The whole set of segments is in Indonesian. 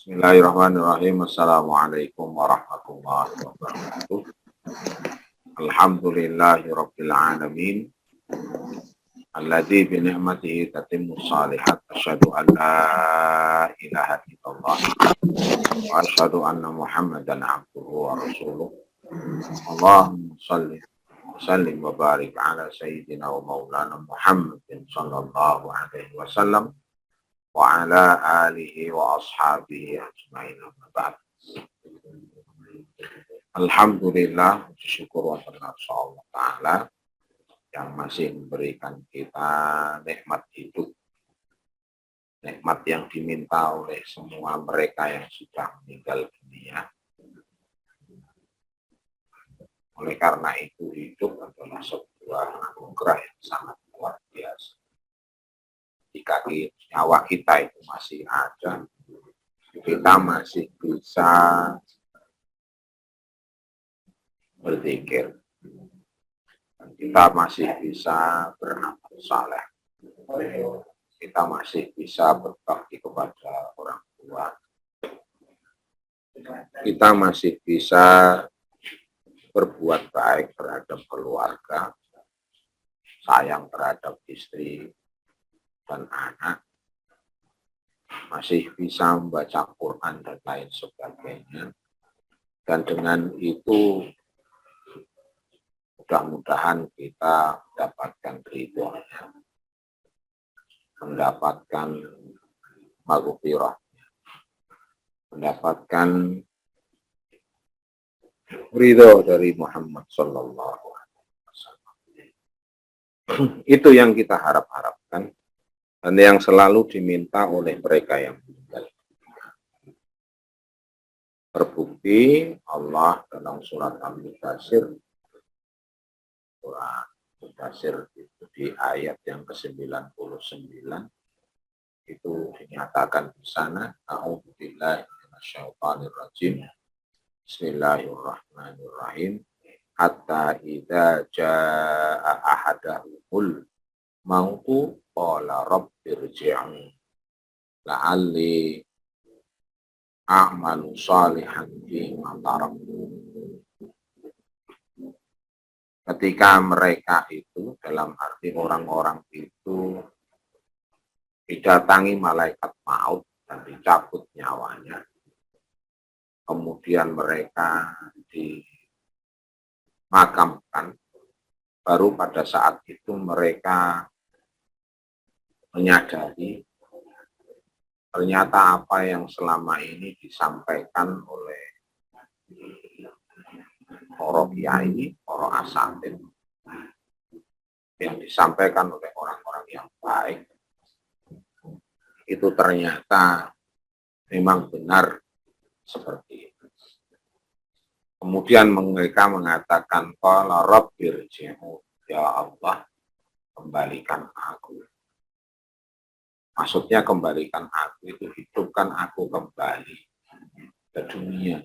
Bismillahirrahmanirrahim. Assalamualaikum warahmatullahi wabarakatuh. Alhamdulillahi rabbil alamin. Alladzi bi ni'matihi tatimmu shalihat. Asyhadu an la ilaha illallah wa asyhadu anna Muhammadan abduhu wa rasuluh. Allahumma shalli wa sallim wa barik ala sayyidina wa maulana Muhammadin sallallahu alaihi wasallam wa ala alihi wa ashabihi ajmain. Alhamdulillah, syukur wa Allah Ta'ala yang masih memberikan kita nikmat hidup, nikmat yang diminta oleh semua mereka yang sudah meninggal dunia. Oleh karena itu hidup adalah sebuah anugerah yang sangat luar biasa. Jika nyawa kita itu masih ada, kita masih bisa berzikir, kita masih bisa beramal saleh, kita masih bisa berbakti kepada orang tua, kita masih bisa berbuat baik terhadap keluarga, sayang terhadap istri dan anak, masih bisa membaca Quran dan lain sebagainya. Dan dengan itu mudah-mudahan kita mendapatkan ridhonya, mendapatkan maghfirahnya, mendapatkan ridho dari Muhammad sallallahu alaihi wasallam. Itu yang kita harap-harapkan dan yang selalu diminta oleh mereka yang meninggal. Terbukti Allah dalam surat Al-Mudaththir, surah Al-Mudaththir itu di ayat yang ke-99 itu dinyatakan di sana, a'udzubillahi minasyaitonir rajim. Bismillahirrahmanirrahim. Hatta idza jaa ahadahumul mautu qala rabbirji'un la'alli a'malu shalihan fima taraktu. Ketika mereka itu, dalam arti orang-orang itu, didatangi malaikat maut dan dicabut nyawanya, kemudian mereka dimakamkan, baru pada saat itu mereka menyadari ternyata apa yang selama ini disampaikan oleh para kiai, para asatidz, yang disampaikan oleh orang-orang yang baik, itu ternyata memang benar seperti itu. Kemudian mereka mengatakan, qala rabbirji'un, ya Allah, kembalikan aku. Maksudnya kembalikan aku itu hidupkan aku kembali ke dunia.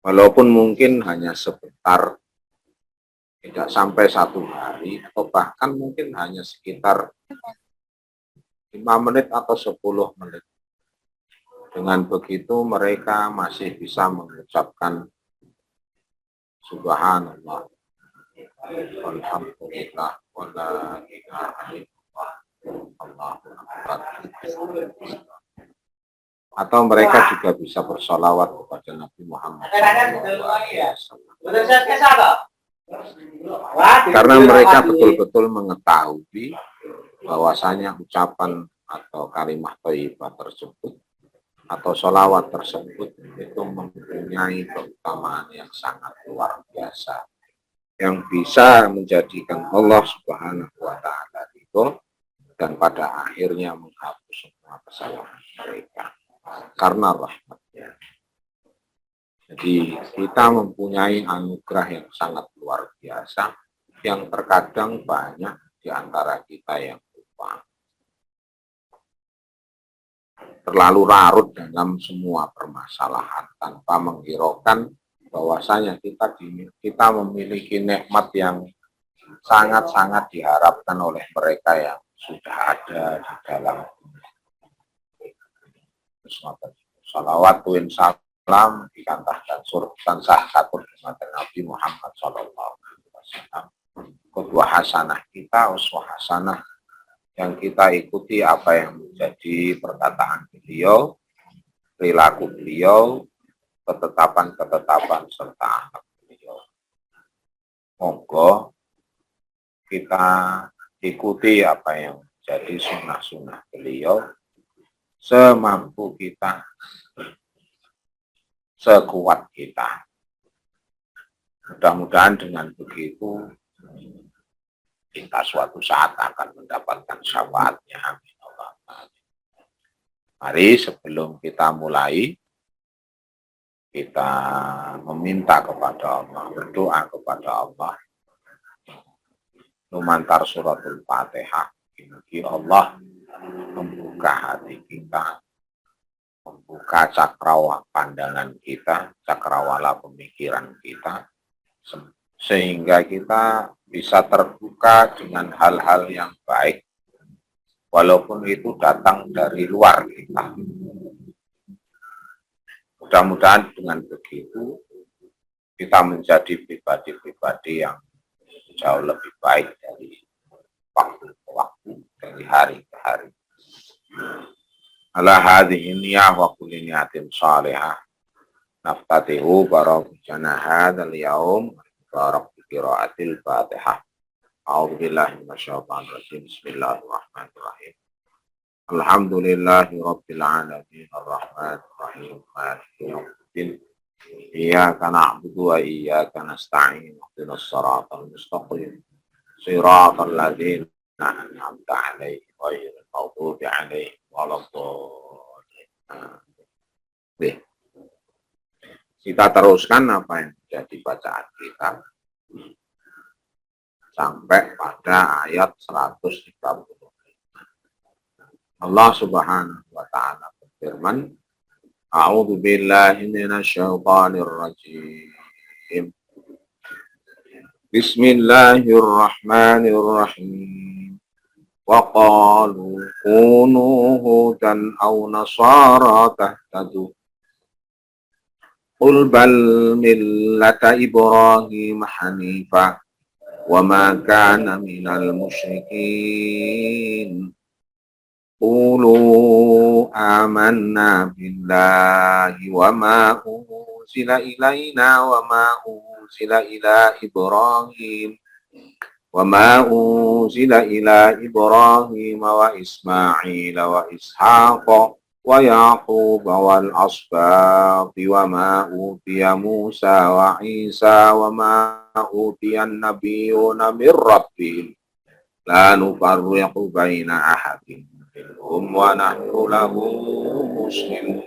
Walaupun mungkin hanya sebentar, tidak sampai 1 hari, atau bahkan mungkin hanya sekitar 5 menit atau 10 menit. Dengan begitu mereka masih bisa mengucapkan Subhanallah, Alhamdulillah, wa la ilaha illallah, Allahu akbar. Atau mereka juga bisa bersolawat kepada Nabi Muhammad SAW. Karena mereka betul-betul mengetahui bahwasanya ucapan atau kalimat thayyibah tersebut atau sholawat tersebut itu mempunyai keutamaan yang sangat luar biasa, yang bisa menjadikan Allah Subhanahu wa Ta'ala ridho dan pada akhirnya menghapus semua kesalahan mereka karena rahmatnya. Jadi kita mempunyai anugerah yang sangat luar biasa, yang terkadang banyak di antara kita yang lupa, terlalu larut dalam semua permasalahan tanpa menghiraukan bahwasanya kita memiliki nikmat yang sangat-sangat diharapkan oleh mereka yang sudah ada di dalam Salawat tuwin salam dikantahkan tansah katur dumateng Nabi Muhammad sallallahu alaihi wasallam. Qudwah hasanah kita, uswah hasanah yang kita ikuti apa yang menjadi perkataan beliau, perilaku beliau, ketetapan-ketetapan serta akhlak beliau. Monggo kita ikuti apa yang menjadi sunnah-sunnah beliau semampu kita, sekuat kita. Mudah-mudahan dengan begitu kita suatu saat akan mendapatkan syafaatnya. Amin. Mari sebelum kita mulai, kita meminta kepada Allah, berdoa kepada Allah. Lumantar suratul Fatihah. Bagi Allah membuka hati kita, membuka cakrawala pandangan kita, cakrawala pemikiran kita, sehingga kita bisa terbuka dengan hal-hal yang baik, walaupun itu datang dari luar kita. Mudah-mudahan dengan begitu kita menjadi pribadi-pribadi yang jauh lebih baik dari waktu ke waktu, dari hari ke hari. Ala hadhihi niyah wa kulli niyatin salihah. Naftatihu barakujana hadzal yaum barak bi qiraatil Fatihah. A'udzubillahi minasyaitonir rajim. Bismillahirrahmanirrahim. Alhamdulillahi rabbil alamin arrahmanir rahim maliki yaumiddin. Iyyaka na'budu wa iyyaka nasta'in. Ihdinas siratal mustaqim. Siratal ladzina an'amta 'alaihim ghairil maghdubi 'alaihim waladdallin. Kita teruskan apa yang menjadi bacaan kita sampai pada ayat 130. Allah Subhanahu wa taala berfirman, A'udzu billahi minasyaitonir rajim. Bismillahirrahmanirrahim. Wa qalu kunu hudan aw nasara tahtadu. Qul bal millata Ibrahim hanifa wa ma kana minal musyrikin. Qulu amanna billahi wa ma unzila ilaina wa ma unzila ila Ibrahim wa ma unzila ila Ibrahim wa Ismail wa Ishaq wa Yaqub wal asbaq wa ma utiya Musa wa Isa wa ma utiya an-nabiyyuna min rabbihim la nufarriqu baina ahadin minhum wa nahnu lahu muslimun.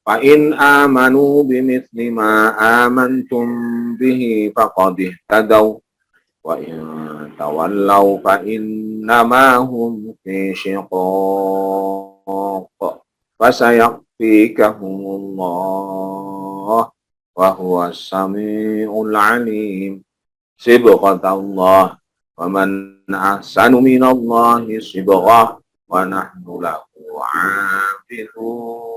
Fa in amanu bimithli ma amantum bihi faqad ihtadaw wa in tawallaw fa innama hum fi shiqaq fa sayakfikahumullah wa huwa as-sami'ul 'alim. Sibghatallah wa man ahsanu minallahi sibghah wa nahnu lahu 'abidun.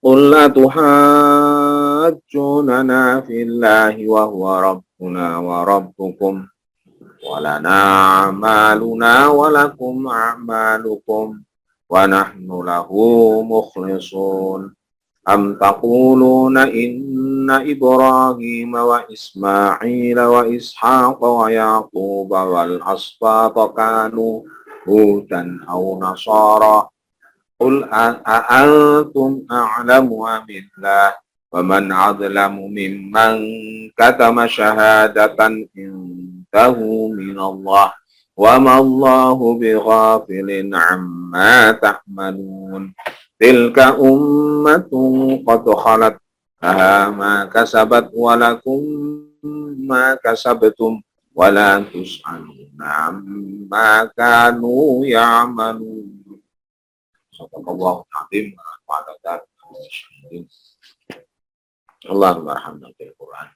Qul la tuhajjunana fillahi wa huwa rabbuna wa rabbukum wa lana a'maluna wa lakum a'malukum wa nahnu lahu mukhlisun. Am taquluna inna Ibrahim wa Ismail wa Ishaq wa Yaqub wal asbaq kanu hudan aw nasara. Qul a'antum a'lamu amillah wa man adlamu mimman katama syahadatan indahu minallah wa ma Allahu bighafilin amma ta'malun. Tilka ummatun qad khalat laha ma kasabat wa lakum ma kasabtum wa la tus'aluna amma kanu ya'malun. Sallallahu alaihi wa sallam. Allahumma arhamna bil Qur'an.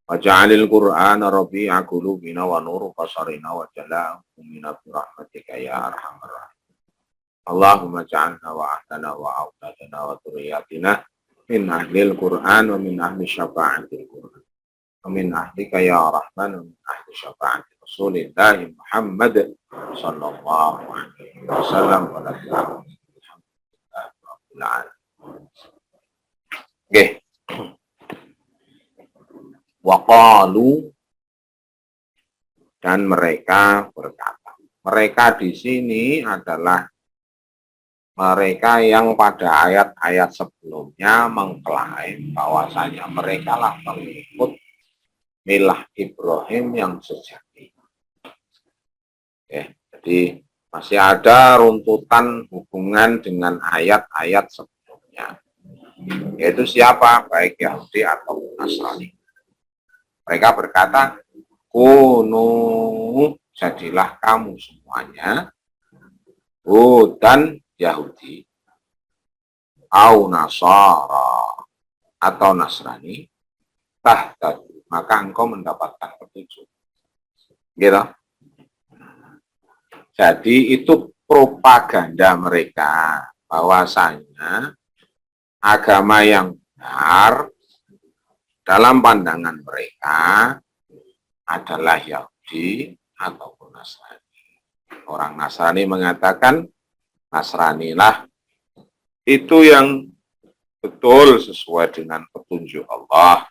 Waj'alil Qur'ana rabi'a qulubina wa nuru basarina wa jalaa min rahmatika ya arhamar rahimin. Allahumma ja'alna wa ahlana wa awladana wa dhurriyyatina min ahlil Qur'an wa min ahli syafa'atil Qur'an. Wa min ahlika ya Rahman wa min ahli syafa'ati Rasulillah Muhammad sallallahu alaihi wasallam wa alhamdulillah. Oke. Wa qalu, dan mereka berkata. Mereka di sini adalah mereka yang pada ayat-ayat sebelumnya mengklaim bahwasanya mereka lah pengikut milah Ibrahim yang sejati. Jadi masih ada runtutan hubungan dengan ayat-ayat sebelumnya. Yaitu siapa? Baik Yahudi atau Nasrani. Mereka berkata, kunu, jadilah kamu semuanya Hudan Yahudi au Nasara atau Nasrani, tahtadu, maka engkau mendapatkan petunjuk. Gitu. Jadi itu propaganda mereka bahwasanya agama yang benar dalam pandangan mereka adalah Yahudi ataupun Nasrani. Orang Nasrani mengatakan Nasranilah itu yang betul sesuai dengan petunjuk Allah,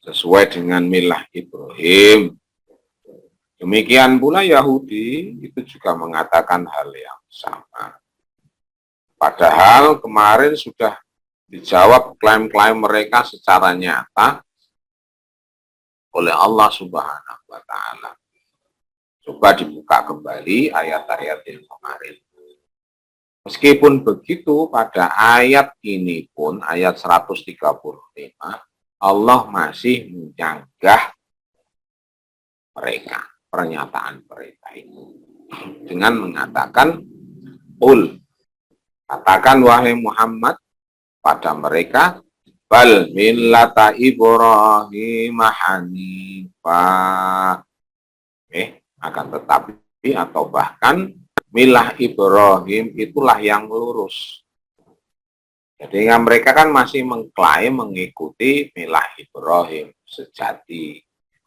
sesuai dengan milah Ibrahim. Demikian pula Yahudi itu juga mengatakan hal yang sama. Padahal kemarin sudah dijawab klaim-klaim mereka secara nyata oleh Allah Subhanahu wa Ta'ala. Coba dibuka kembali ayat-ayat yang kemarin. Meskipun begitu, pada ayat ini pun, ayat 135, Allah masih menyanggah mereka, pernyataan mereka itu. Dengan mengatakan, katakan wahai Muhammad pada mereka, bal millata Ibrahim hanifah. Akan tetapi atau bahkan milah Ibrahim itulah yang lurus. Jadi mereka kan masih mengklaim mengikuti milah Ibrahim sejati,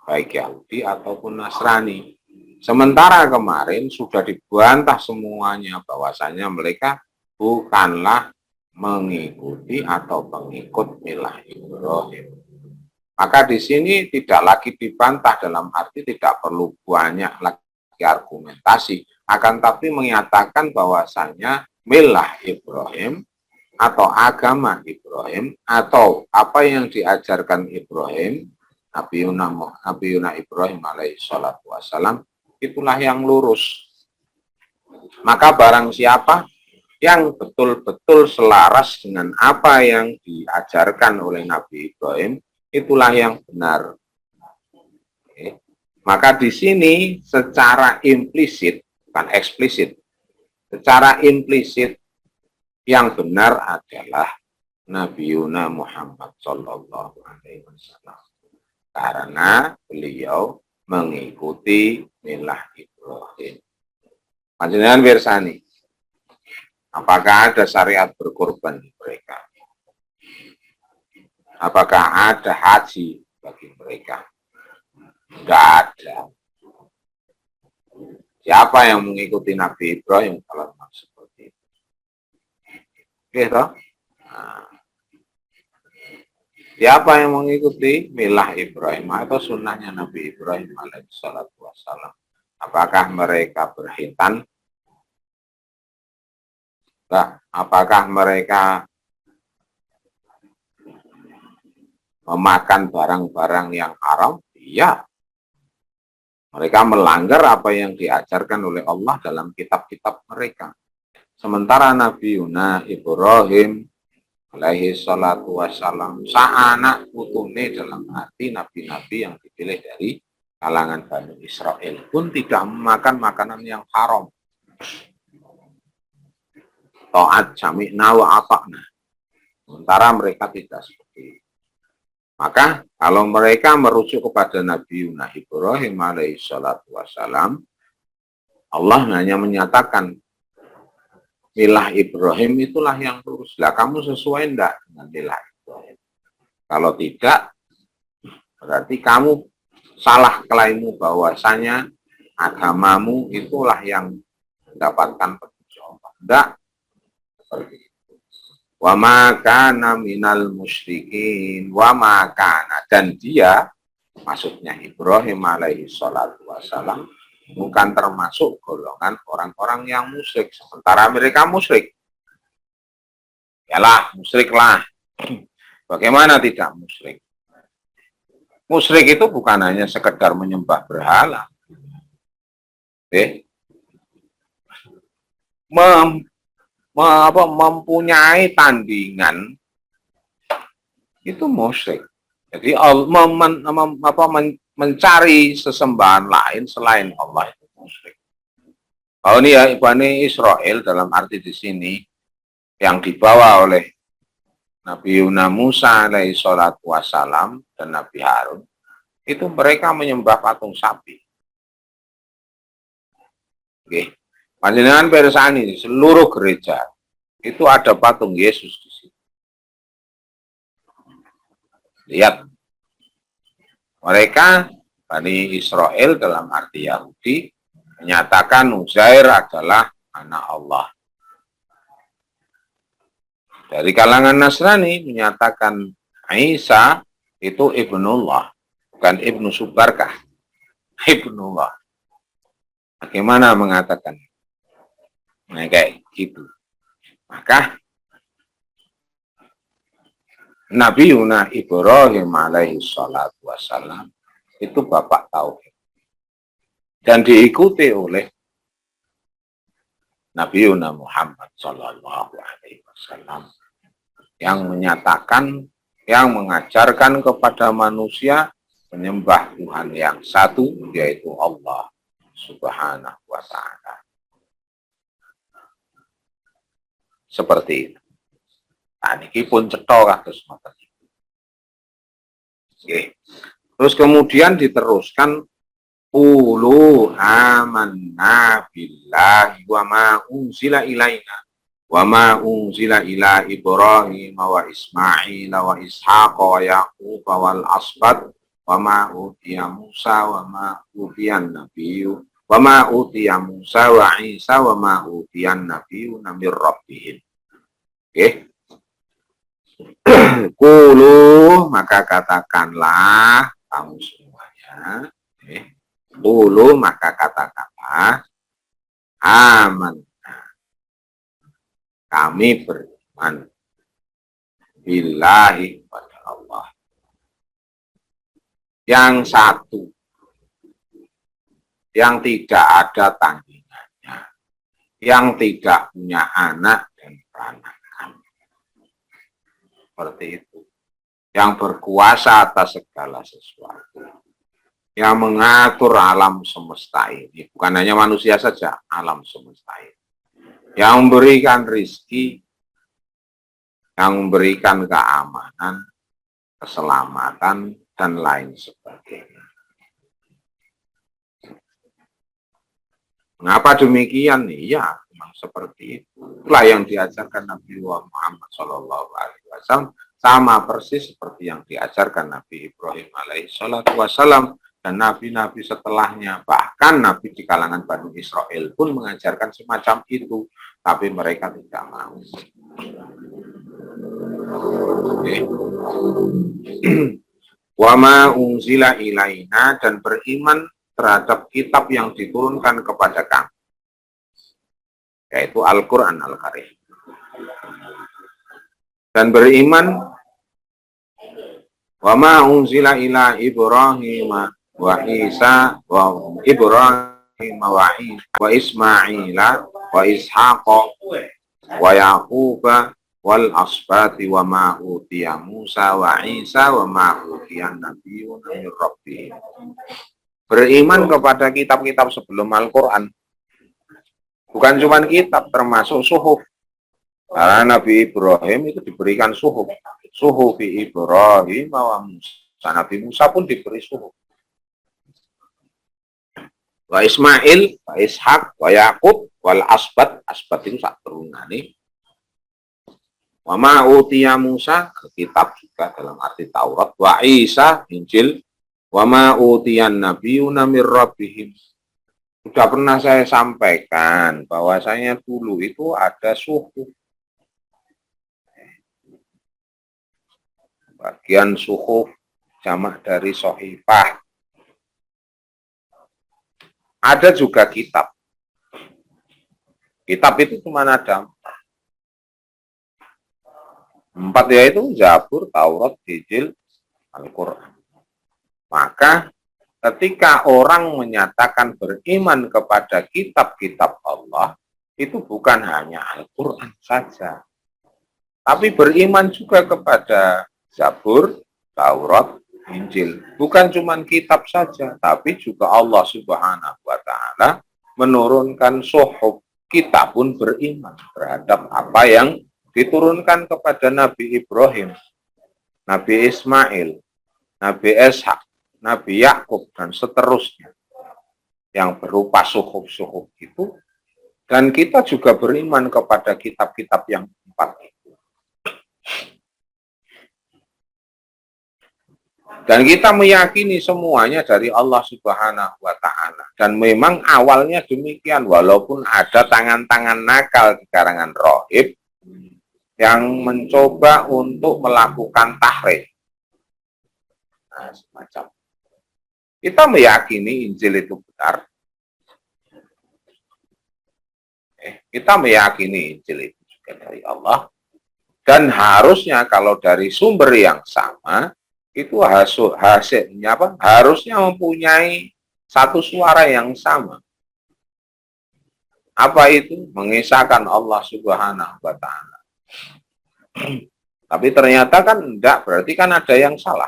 baik Yahudi ataupun Nasrani. Sementara kemarin sudah dibantah semuanya bahwasanya mereka bukanlah mengikuti atau pengikut milah Ibrahim. Maka di sini tidak lagi dibantah dalam arti tidak perlu banyak lagi argumentasi, akan tapi menyatakan bahwasanya milah Ibrahim atau agama Ibrahim atau apa yang diajarkan Ibrahim, Nabi Yuna Ibrahim alaihi salatu wassalam, itulah yang lurus. Maka barang siapa yang betul-betul selaras dengan apa yang diajarkan oleh Nabi Ibrahim, itulah yang benar. Oke. Maka di sini secara implisit, bukan eksplisit, secara implisit yang benar adalah Nabi Yuna Muhammad Sallallahu Alaihi Wasallam, karena beliau mengikuti milah Ibrahim. Panjenengan pirsani, apakah ada syariat berkorban di mereka? Apakah ada haji bagi mereka? Tidak ada. Siapa yang mengikuti Nabi Ibrahim kalau seperti itu? Gitu. Nah, siapa yang mengikuti milah Ibrahim atau sunnahnya Nabi Ibrahim alaihissalatu wassalam? Apakah mereka berhitan? Nah, apakah mereka memakan barang-barang yang haram? Iya. Mereka melanggar apa yang diajarkan oleh Allah dalam kitab-kitab mereka. Sementara Nabi Yuna Ibrahim alaihi salatu wassalam, saanak putune dalam arti nabi-nabi yang dipilih dari kalangan Bani Israel pun tidak memakan makanan yang haram. Ta'at sami'na wa ata'na. Sementara mereka tidak seperti itu. Maka kalau mereka merujuk kepada Nabi Yuna Ibrahim alaihi salatu wassalam, Allah hanya menyatakan milah Ibrahim itulah yang lurus. Lah kamu sesuai enggak dengan milah Ibrahim? Kalau tidak, berarti kamu salah klaimmu bahwasanya agamamu itulah yang mendapatkan petunjuk Allah. Enggak seperti itu. Wa ma kana minal musyrikin wa ma kana, dan dia maksudnya Ibrahim alaihi salatu wassalam bukan termasuk golongan orang-orang yang musyrik, sementara mereka musyrik. Yalah, musyrik lah. Bagaimana tidak musyrik? Musyrik itu bukan hanya sekedar menyembah berhala. Mempunyai tandingan itu musyrik. Jadi mencari sesembahan lain selain Allah itu musyrik. Kalau ini ya Bani Israel dalam arti di sini yang dibawa oleh Nabi Musa alaihi salatu wassalam dan Nabi Harun, itu mereka menyembah patung sapi. Oke. Panjenengan persani seluruh gereja itu ada patung Yesus di situ. Lihat, mereka Bani Israel dalam arti Yahudi menyatakan Uzair adalah anak Allah. Dari kalangan Nasrani menyatakan Isa itu ibnullah, bukan ibnu Subarkah, ibnullah. Bagaimana mengatakan? Nah, kayak gitu. Maka Nabi Ibrahim alaihi salatu wassalam itu bapak tauhid dan diikuti oleh Nabi Muhammad sallallahu alaihi wasallam yang menyatakan, yang mengajarkan kepada manusia menyembah Tuhan yang satu, yaitu Allah subhanahu wa ta'ala. Seperti itu. Nah, ini pun cetok kados ngoten iki. Oke. Terus kemudian diteruskan qulu amanna billahi wa ma unzila ilaina wa ma unzila ila Ibrahim wa Ismail wa Ishaq wa Yaqub wal asbat wa ma utiya Musa wa ma utiyan nabiyyu wa ma utiya Musa wa Isa wa ma utiyan nabiyyu mir rabbihim. Oke. Qulu, maka katakanlah kamu semuanya. Qulu, maka katakanlah aman. Kami beriman billahi pada Allah. Yang satu, yang tidak ada tandingannya, yang tidak punya anak dan peranakan. Seperti itu. Yang berkuasa atas segala sesuatu. Yang mengatur alam semesta ini. Bukan hanya manusia saja, alam semesta ini. Yang memberikan rizki, yang memberikan keamanan, keselamatan, dan lain sebagainya. Mengapa demikian? Ya, memang seperti itu. Itulah yang diajarkan Nabi Muhammad SAW, sama persis seperti yang diajarkan Nabi Ibrahim alaihissalam dan nabi-nabi setelahnya. Bahkan nabi di kalangan Bani Israel pun mengajarkan semacam itu, tapi mereka tidak mau. Wa ma unzila ilaina, dan beriman terhadap kitab yang diturunkan kepada kami, yaitu Al-Quran Al-Karim. Dan beriman wa ma unzila ila Ibrahim wa Isa wa Ibrahim wa Ismaila wa Ishaq wa Yaqub wal asbati wa ma utiya Musa wa Isa wa ma utiya nabiyyun min rabbihim. Beriman kepada kitab-kitab sebelum Al-Quran. Bukan cuma kitab, termasuk suhuf. Karena Nabi Ibrahim itu diberikan suhuf. Suhuf Ibrahim wa Musa. Nabi Musa pun diberi suhuf. wa Ismail, wa Ishak, wa Yakub, wal asbat, asbat itu sak turunane. Wa ma utiya Musa, kitab juga dalam arti Taurat, wa Isa, Injil, wa ma utiyan nabiyuna mir rabbihim. Sudah pernah saya sampaikan bahwasanya dulu itu ada suhuf. Bagian suhuf jamak dari sohifah. Ada juga kitab. Kitab itu cuma ada empat, yaitu Zabur, Taurat, Injil, Al-Quran. Maka ketika orang menyatakan beriman kepada kitab-kitab Allah, itu bukan hanya Al-Quran saja, tapi beriman juga kepada Zabur, Taurat, Injil. Bukan cuma kitab saja, tapi juga Allah Subhanahu wa Ta'ala menurunkan suhuf. Kita pun beriman terhadap apa yang diturunkan kepada Nabi Ibrahim, Nabi Ismail, Nabi Ishak, Nabi Yakub, dan seterusnya yang berupa suhuf-suhuf itu. Dan kita juga beriman kepada kitab-kitab yang empat itu. Dan kita meyakini semuanya dari Allah Subhanahu wa Ta'ala. Dan memang awalnya demikian, walaupun ada tangan-tangan nakal di karangan rohib yang mencoba untuk melakukan tahrif. Nah, semacam. Kita meyakini Injil itu benar. Kita meyakini Injil itu juga dari Allah. Dan harusnya kalau dari sumber yang sama, itu hasilnya apa? Harusnya mempunyai satu suara yang sama. Apa itu? Mengisahkan Allah Subhanahu wa Ta'ala. Tapi ternyata kan enggak, berarti kan ada yang salah.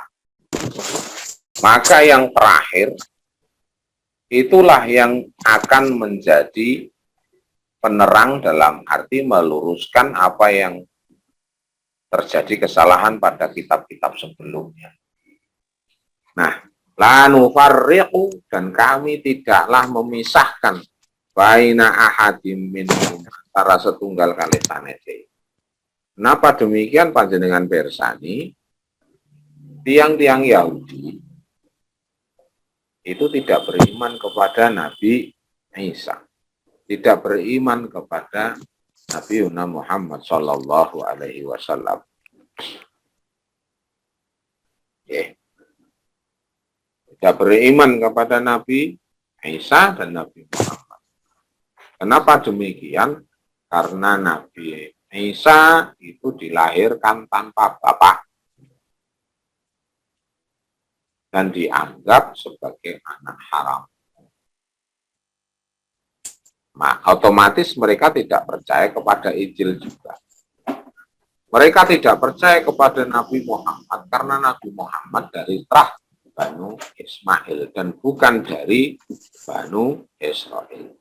Maka yang terakhir, itulah yang akan menjadi penerang dalam arti meluruskan apa yang terjadi kesalahan pada kitab-kitab sebelumnya. Nah, la nufarriqu, dan kami tidaklah memisahkan baina ahadim minhum, antara setunggal kali sanese. Kenapa demikian panjenengan bersani? Tiang-tiang Yahudi itu tidak beriman kepada Nabi Isa, tidak beriman kepada Nabi Muhammad Sallallahu Alaihi Wasallam. Tidak beriman kepada Nabi Isa dan Nabi Muhammad. Kenapa demikian? Karena Nabi Isa itu dilahirkan tanpa bapak dan dianggap sebagai anak haram. Nah, otomatis mereka tidak percaya kepada Injil juga. Mereka tidak percaya kepada Nabi Muhammad karena Nabi Muhammad dari trah Banu Ismail dan bukan dari Banu Israel.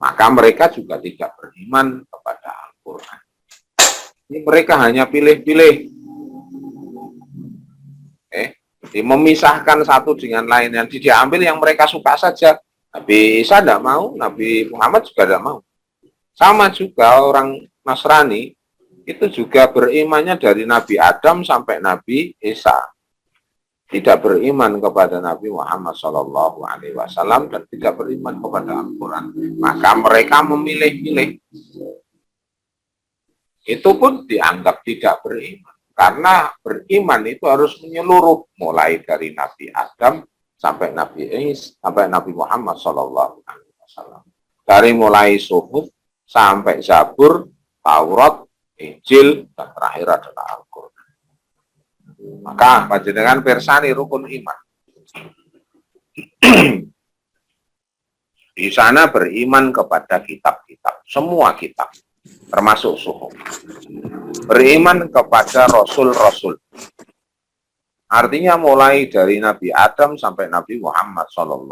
Maka mereka juga tidak beriman kepada Al-Quran. Ini mereka hanya pilih-pilih. Memisahkan satu dengan lain, yang diambil yang mereka suka saja. Nabi Isa tidak mau, Nabi Muhammad juga tidak mau. Sama juga orang Nasrani, itu juga berimannya dari Nabi Adam sampai Nabi Isa. Tidak beriman kepada Nabi Muhammad SAW dan tidak beriman kepada Al-Quran. Maka mereka memilih-pilih. Itu pun dianggap tidak beriman. Karena beriman itu harus menyeluruh, mulai dari Nabi Adam sampai Nabi Isa, sampai Nabi Muhammad SAW. Dari mulai suhuf sampai Zabur, Taurat, Injil, dan terakhir adalah Al-Quran. Maka panjenengan persani rukun iman. Di sana beriman kepada kitab-kitab, semua kitab, termasuk suhuf. Beriman kepada rasul-rasul. Artinya mulai dari Nabi Adam sampai Nabi Muhammad SAW.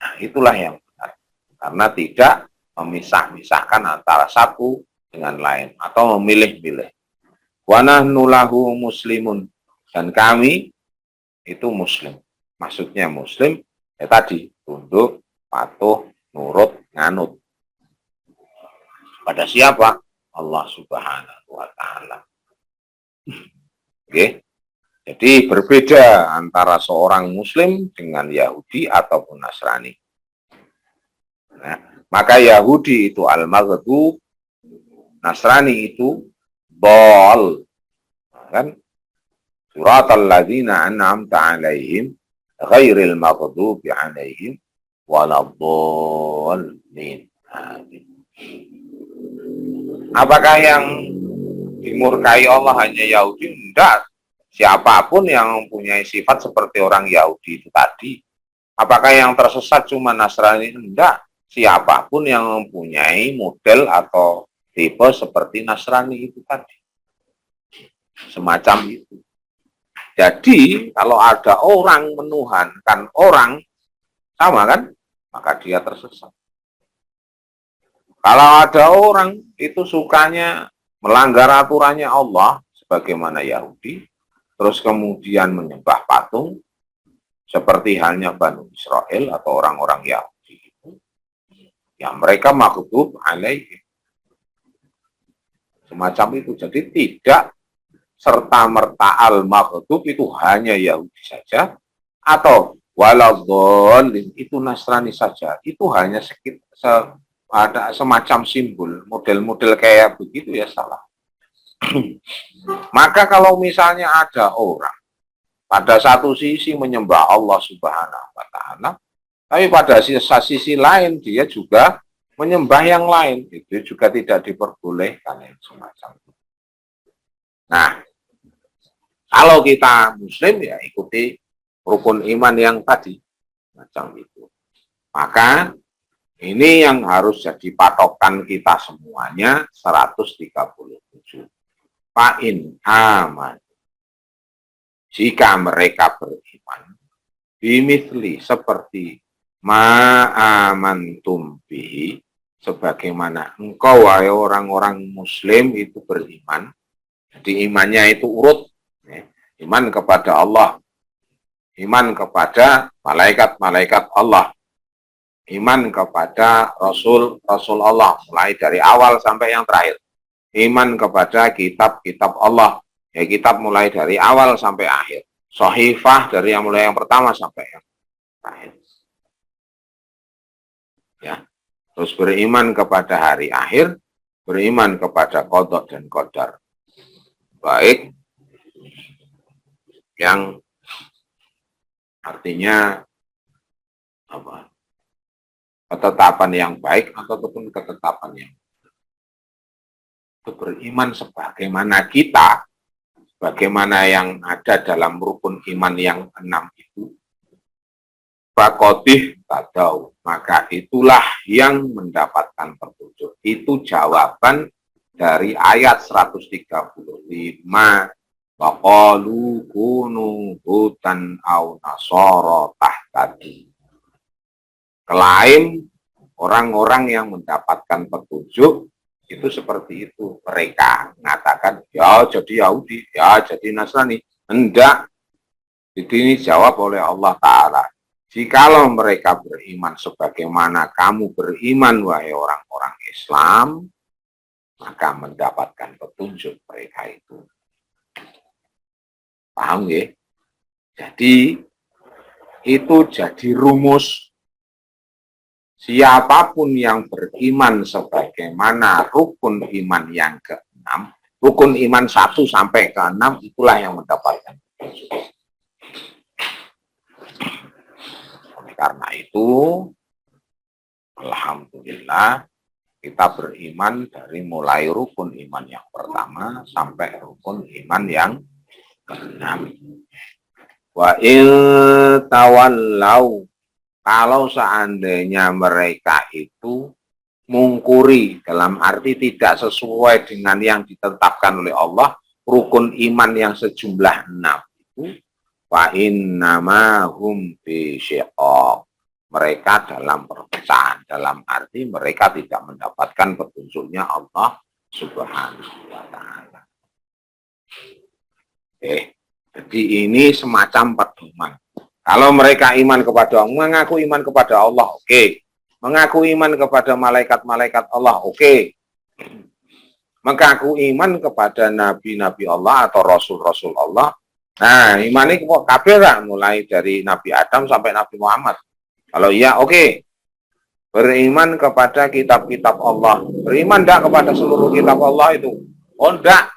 Nah, itulah yang benar. Karena tidak memisah-misahkan antara satu dengan lain atau memilih-milih. Wa nahnu lahu muslimun, dan kami itu muslim. Maksudnya Muslim, ya tadi, tunduk, patuh, nurut, nganut. Pada siapa? Allah Subhanahu wa Ta'ala. Oke. Jadi berbeda antara seorang Muslim dengan Yahudi ataupun Nasrani. Nah, maka Yahudi itu al-maghdub, Nasrani itu bol. Kan? Suratal ladzina an'amta 'alaihim ghairil maghdubi 'alaihim waladdallin. Apakah yang dimurkai Allah hanya Yahudi? Enggak. Siapapun yang mempunyai sifat seperti orang Yahudi itu tadi. Apakah yang tersesat cuma Nasrani? Enggak. Siapapun yang mempunyai model atau tipe seperti Nasrani itu tadi. Semacam itu. Jadi, kalau ada orang menuhankan orang, sama kan? Maka dia tersesat. Kalau ada orang itu sukanya melanggar aturannya Allah, sebagaimana Yahudi, terus kemudian menyembah patung, seperti halnya Bani Israel atau orang-orang Yahudi itu, ya mereka maghdub alaihim. Semacam itu. Jadi tidak serta-merta al-maghdub itu hanya Yahudi saja, atau waladhdallin itu Nasrani saja. Itu hanya ada semacam simbol, model-model kayak begitu ya salah. Maka kalau misalnya ada orang pada satu sisi menyembah Allah Subhanahu wa Ta'ala, tapi pada sisi lain dia juga menyembah yang lain, itu juga tidak diperbolehkan yang semacam itu. Nah, kalau kita Muslim ya ikuti rukun iman yang tadi macam itu. Maka ini yang harus jadi patokan kita semuanya 137. Fa'in aman. Jika mereka beriman, bimithli seperti ma'amantum bihi, sebagaimana engkau wahai orang-orang Muslim itu beriman. Jadi imannya itu urut. Iman kepada Allah. Iman kepada malaikat-malaikat Allah. Iman kepada Rasul Allah, mulai dari awal sampai yang terakhir. Iman kepada kitab-kitab Allah, ya kitab mulai dari awal sampai akhir. Shahifah dari yang mulai yang pertama sampai yang terakhir. Ya. Terus beriman kepada hari akhir, beriman kepada qada dan qadar. Baik yang artinya apa? Ketetapan yang baik ataupun ketetapan yang itu beriman sebagaimana kita, bagaimana yang ada dalam rukun iman yang 6 itu, Fakotih tadau, maka itulah yang mendapatkan petunjuk. Itu jawaban dari ayat 135. Waqalu kunu hudan au nasara tahtadu. Klaim orang-orang yang mendapatkan petunjuk itu seperti itu. Mereka mengatakan, ya jadi Yahudi, ya jadi Nasrani. Hendak, ini jawab oleh Allah Ta'ala. Jikalau mereka beriman sebagaimana kamu beriman, wahai orang-orang Islam, maka mendapatkan petunjuk mereka itu. Paham ya? Jadi, itu jadi rumus. Siapapun yang beriman sebagaimana rukun iman yang ke-6, rukun iman 1 sampai ke-6, itulah yang mendapatkan petunjuk. Oleh karena itu, alhamdulillah, kita beriman dari mulai rukun iman yang pertama sampai rukun iman yang ke-6. Wa in tawallau, kalau seandainya mereka itu mungkuri, dalam arti tidak sesuai dengan yang ditetapkan oleh Allah, rukun iman yang sejumlah 6 itu, fa innama hum fi syiqaq, mereka dalam perpecahan, dalam arti mereka tidak mendapatkan petunjuknya Allah Subhanahu wa Ta'ala. Jadi ini semacam pedoman. Kalau mereka iman kepada Allah, mengaku iman kepada Allah, oke. Mengaku iman kepada malaikat-malaikat Allah, oke. Mengaku iman kepada nabi-nabi Allah atau rasul-rasul Allah. Nah, iman ini kok kabeh mulai dari Nabi Adam sampai Nabi Muhammad. Kalau iya, oke. Beriman kepada kitab-kitab Allah. Beriman enggak kepada seluruh kitab Allah itu? Oh, enggak.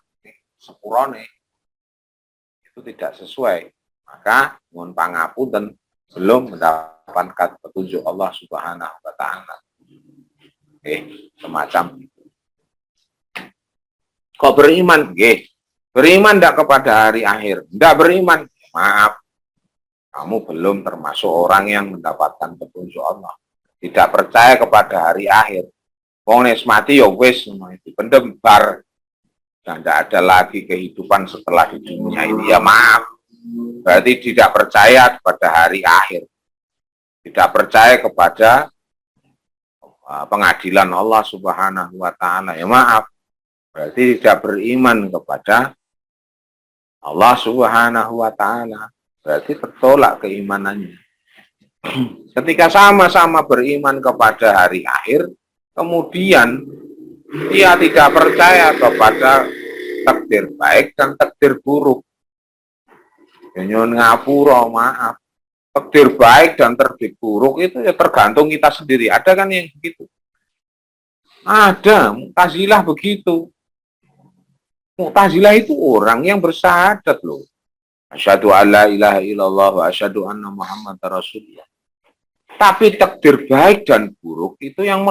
Sepurone. Itu tidak sesuai. Maka mohon pangapunten belum mendapatkan petunjuk Allah Subhanahu wa taala. Semacam itu. Kok beriman? Beriman enggak kepada hari akhir? Enggak beriman. Maaf. Kamu belum termasuk orang yang mendapatkan petunjuk Allah. Tidak percaya kepada hari akhir. Wong nek mati ya wis itu pendembar. Dan tidak ada lagi kehidupan setelah di dunia ini. Ya maaf. Berarti tidak percaya kepada hari akhir. Tidak percaya kepada pengadilan Allah Subhanahu wa taala. Ya maaf. Berarti tidak beriman kepada Allah Subhanahu wa taala. Berarti tertolak keimanannya. Ketika sama-sama beriman kepada hari akhir, kemudian dia tidak percaya kepada takdir baik dan takdir buruk. Nyon ngapura, maaf. Takdir baik dan takdir buruk itu ya tergantung kita sendiri. Ada kan yang begitu? Ada, Mu'tazilah begitu. Mu'tazilah itu orang yang bersyahadat loh. Asyhadu alla ilaha illallah wa asyhadu anna Muhammadar Rasulullah. Tapi takdir baik dan buruk itu yang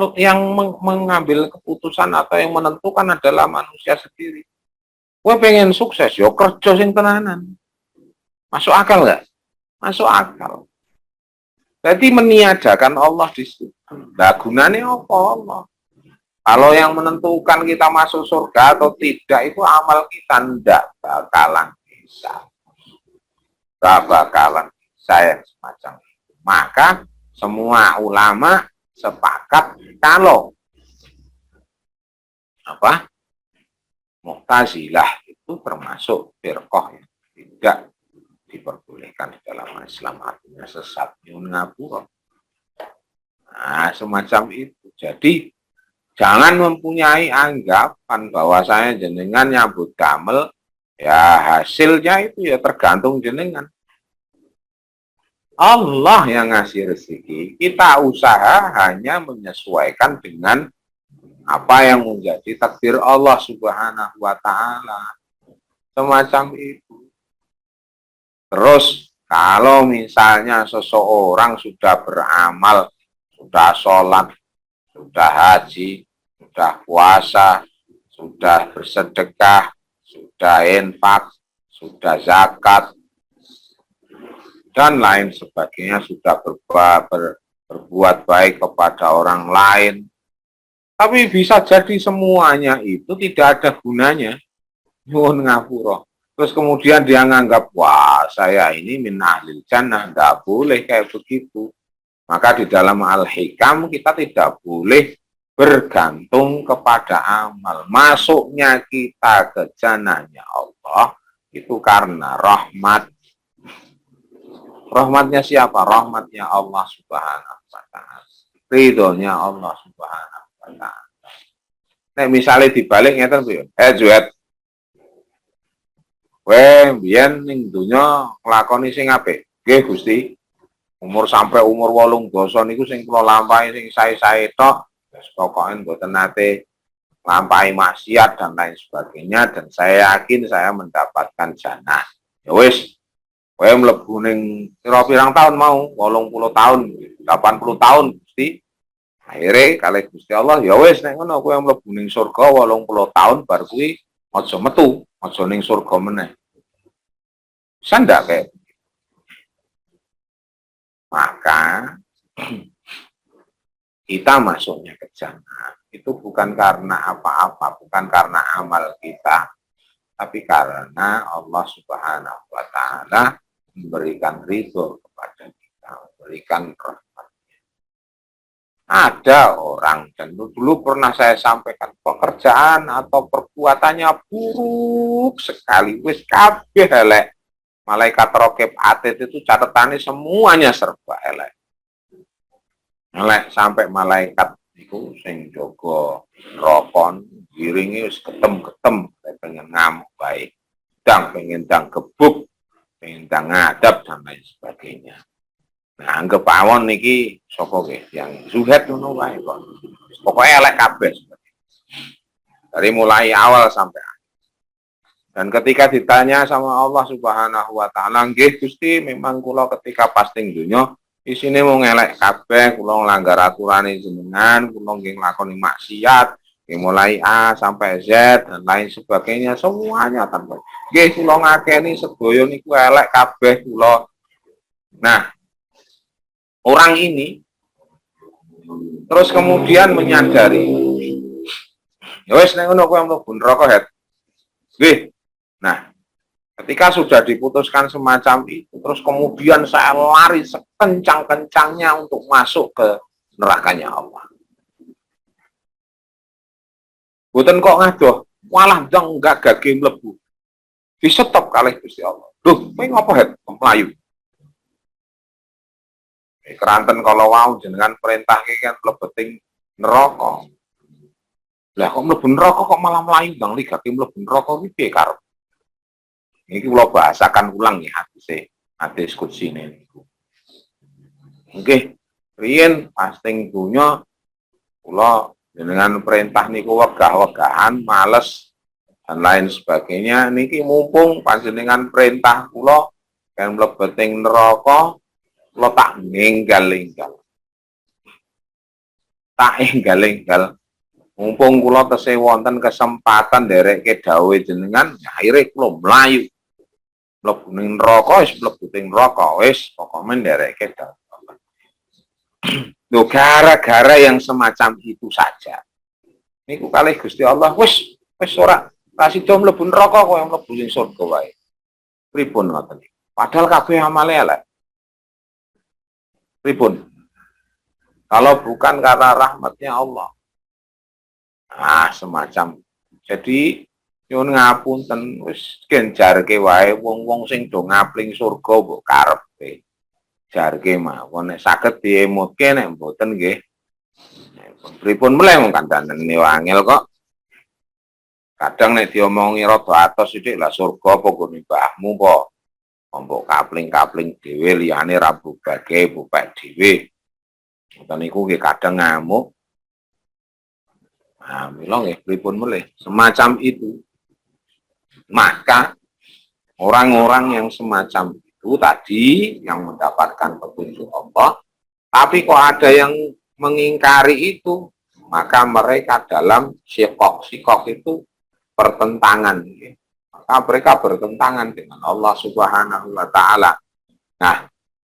mengambil keputusan atau yang menentukan adalah manusia sendiri. Gue pengen sukses, yo kerja sing tenanan. Masuk akal nggak? Masuk akal. Jadi meniadakan Allah di situ. Nah, gunanya apa Allah? Kalau yang menentukan kita masuk surga atau tidak itu amal kita, tidak bakalan bisa. Tidak bakalan bisa yang semacam itu. Maka semua ulama sepakat kalau Mu'tazilah itu termasuk firqah yang tidak diperbolehkan di dalam Islam, artinya sesat, ngapura. Nah, semacam itu. Jadi jangan mempunyai anggapan bahwa saya jenengan nyambut damel, ya hasilnya itu ya tergantung jenengan. Allah yang ngasih rezeki, kita usaha hanya menyesuaikan dengan apa yang menjadi takdir Allah Subhanahu wa taala. Semacam itu. Terus kalau misalnya seseorang sudah beramal, sudah sholat, sudah haji, sudah puasa, sudah bersedekah, sudah infak, sudah zakat, dan lain sebagainya, sudah berbuat baik kepada orang lain. Tapi bisa jadi semuanya itu tidak ada gunanya. Nyuwun ngapura. Terus kemudian dia nganggap, wah saya ini min ahlil jannah. Tidak boleh kayak begitu. Maka di dalam Al-Hikam kita tidak boleh bergantung kepada amal. Masuknya kita ke jannahnya Allah itu karena rahmat. Rahmatnya siapa? Rahmatnya Allah Subhanahu wa taala. Ridhonya Allah Subhanahu wa taala. Nek misalnya dibalik ngeten piye? Juet. Kowe mbiyen ning donya nglakoni sing apik. Nggih, Gusti. Umur sampai umur 80 niku sing kula lampahi sing sae-sae tok. Wis pokoke mboten nate lampahi maksiat dan lain sebagainya, dan saya yakin saya mendapatkan jannah. Ya wis, kowe mlebu ning pirang tahun mau, 80 tahun, 80 tahun Gusti. Akhire kalih Gusti Allah, ya wis nek ngono kowe mlebu ning surga 80 tahun bar kuwi aja metu, aja ning surga meneh. Bisa ndak kayak maka kita masuknya ke jannah itu bukan karena apa-apa, bukan karena amal kita, tapi karena Allah Subhanahu wa taala memberikan ridho kepada kita, memberikan rahmatnya. Ada orang, dan dulu pernah saya sampaikan, pekerjaan atau perbuatannya buruk sekali, wis kabeh elek, malaikat raqib atid itu catatannya semuanya serba elek. Elek sampai malaikat itu sing jaga rokon giringi wis ketem-ketem pengen ngamuk baik. Pengen gebuk, pengen ngadap dan lain sebagainya. Nah, anggap awon niki sapa nggih yang zuhud ngono wae kok. Pokoke elek kabeh. Dari mulai awal sampai akhir. Dan ketika ditanya sama Allah Subhanahu wa taala, nggih Gusti, memang kula ketika pasting dunya isine mau ngelek kabeh, kula nglanggar aturane jenengan, kula nggih nglakoni maksiat, nggih mulai A sampai Z dan lain sebagainya, semuanya tanpa. Nggih kula ngakeni sedaya niku elek kabeh kula. Nah, orang ini terus kemudian menyadari, ya wis nek ngono kowe mlebu neraka het. Nggih. Nah, ketika sudah diputuskan semacam itu, terus kemudian saya lari sekencang-kencangnya untuk masuk ke nerakanya Allah. Boten kok ngadoh, malah enggak gage mlebu. Disetop kalih Gusti Allah. Duh, kowe ngopo het mlayu? Keranten kalau wau jenengan perintah iki kan mlebeting neraka. Lah kok mlebu neraka kok malah mlayu bang ligake mlebu neraka iki piye karep? Iki kula bahasakan ulang ya hadis kudsine niku. Nggih, riyen pasting donya kula jenengan perintah niku wegah-wegahan, males dan lain sebagainya. Niki mumpung panjenengan perintah kula kan mlebeting neraka, kula tak ninggal-ninggal. Tak enggal-enggal. Mumpung kula tesih wonten kesempatan nderekke dawuh jenengan, akhire kula mlayu. Mlebu ning neraka wis mlebu ning neraka wis pokoke nderekke dawuh. Loh, gara-gara yang semacam itu saja. Niku kalih Gusti Allah wis ora sida mlebu neraka kok yang mlebu ning surga wae. Pripun ngoten iki? Padahal kabeh amale elek. Pripun? Kalau bukan karena rahmatnya Allah. Nah, semacam. Jadi, nyuwun ngapunten wis genjarke wae wong-wong sing do ngapling surga mbok karepe. Jarke mawon nek saged diemutke nek mboten nggih. Pripun meleh wong kandhane angel kok. Kadang nek diomongi rada atos sithik lah surga apa nggone mbahmu po. Mbok kapling-kapling dhewe liyane ra bubake bupek dhewe. Ngoten niku nggih kadang ngamuk. Nah, mila nggih pripun melih semacam itu. Maka orang-orang yang semacam itu tadi yang mendapatkan petunjuk Allah, tapi kok ada yang mengingkari itu, maka mereka dalam sikok itu pertentangan. Maka mereka bertentangan dengan Allah Subhanahu wa taala. Nah,